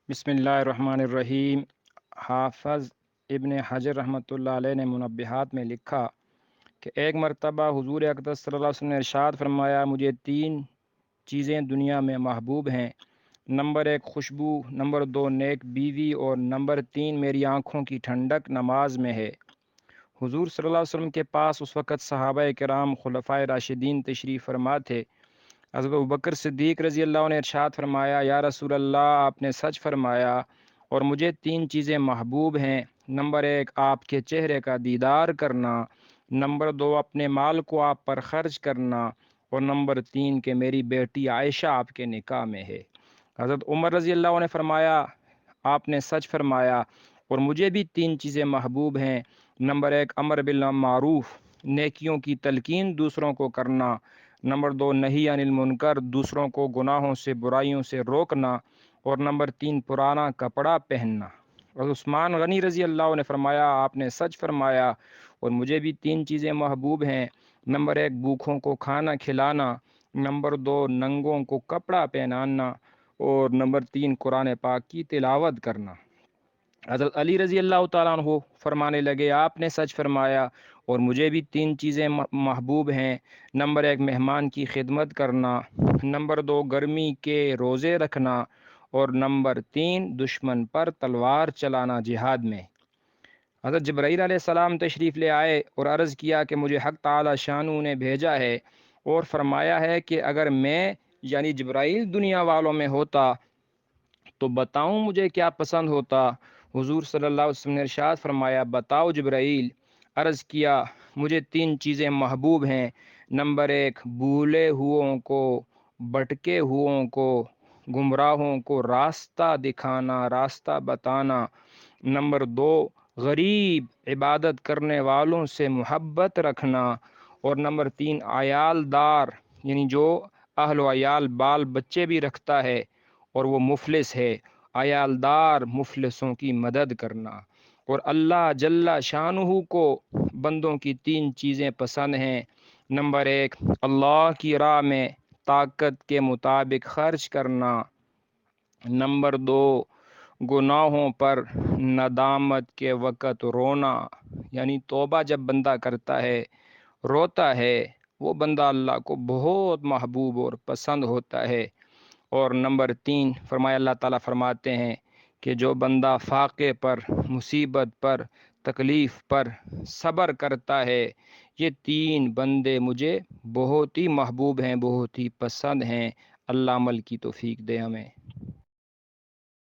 बिस्मिल्लाहिर्रहमानिर्रहीम। हाफ़िज़ इब्न हजर रहमतुल्लाह अलैह ने मुनब्बिहात में लिखा कि एक मरतबा हुज़ूर अक़दस सल्लल्लाहु अलैहि वसल्लम ने इरशाद फरमाया, मुझे 3 चीज़ें दुनिया में महबूब हैं। नंबर 1 खुशबू, नंबर 2 नेक बीवी और नंबर 3 मेरी आँखों की ठंडक नमाज में है। हुज़ूर सल्लल्लाहु अलैहि वसल्लम के पास उस वक़्त सहाबाए किराम खुलफ़ाए राशिदीन तशरीफ़ फरमा थे। हज़रत अबू बकर सिद्दीक़ रज़ी अल्लाह ने इरशाद फरमाया, या रसूल अल्लाह, आपने सच फरमाया और मुझे 3 चीज़ें महबूब हैं। नंबर 1 आपके चेहरे का दीदार करना, नंबर 2 अपने माल को आप पर ख़र्च करना और नंबर 3 कि मेरी बेटी आयशा आपके निकाह में है। हज़रत उमर रज़ी अल्लाह ने फरमाया, आपने सच फरमाया और मुझे भी 3 चीज़ें महबूब हैं। नंबर 1 अमर बिल मारूफ़, नेकियों की तलकीन दूसरों को करना। नंबर 2 नही अनिल मुनकर, दूसरों को गुनाहों से बुराइयों से रोकना और नंबर 3 पुराना कपड़ा पहनना। और उस्मान गनी रज़ी अल्लाह ने फरमाया, आपने सच फरमाया और मुझे भी 3 चीज़ें महबूब हैं। नंबर 1 भूखों को खाना खिलाना, नंबर 2 नंगों को कपड़ा पहनाना और नंबर 3 कुरान पाक की तिलावत करना। हज़रत अली रज़ी अल्लाह ताला अन्हु फरमाने लगे, आपने सच फरमाया और मुझे भी 3 चीज़ें महबूब हैं। नंबर 1 मेहमान की खिदमत करना, नंबर 2 गर्मी के रोज़े रखना और नंबर 3 दुश्मन पर तलवार चलाना जिहाद में। हज़रत जिब्राईल अलैहिस्सलाम तशरीफ़ ले आए और अर्ज़ किया कि मुझे हक़ ताला शानू ने भेजा है और फरमाया है कि अगर मैं यानी जिब्राईल दुनिया वालों में होता तो बताऊं मुझे क्या पसंद होता। हुजूर सल्लल्लाहु अलैहि वसल्लम ने इरशाद फरमाया, बताओ जिब्राईल। अर्ज़ किया, मुझे 3 चीज़ें महबूब हैं। नंबर 1 भूले हुओं को, भटके हुओं को, गुमराहों को रास्ता दिखाना, रास्ता बताना। नंबर 2 गरीब इबादत करने वालों से मोहब्बत रखना और नंबर 3 आयालदार यानी जो अहल व अयाल बाल बच्चे भी रखता है और वो मुफलिस है, अयालदार मुफलिसों की मदद करना। और अल्लाह जल्ला शानुहु को बंदों की 3 चीज़ें पसंद हैं। नंबर 1 अल्लाह की राह में ताकत के मुताबिक खर्च करना। नंबर 2 गुनाहों पर नदामत के वक़्त रोना, यानी तौबा जब बंदा करता है, रोता है, वो बंदा अल्लाह को बहुत महबूब और पसंद होता है। और नंबर 3 फरमाया, अल्लाह ताला फरमाते हैं कि जो बंदा फाक़े पर, मुसीबत पर, तकलीफ़ पर सब्र करता है, ये 3 बंदे मुझे बहुत ही महबूब हैं, बहुत ही पसंद हैं। अल्लाह अमल की तौफ़ीक दे हमें।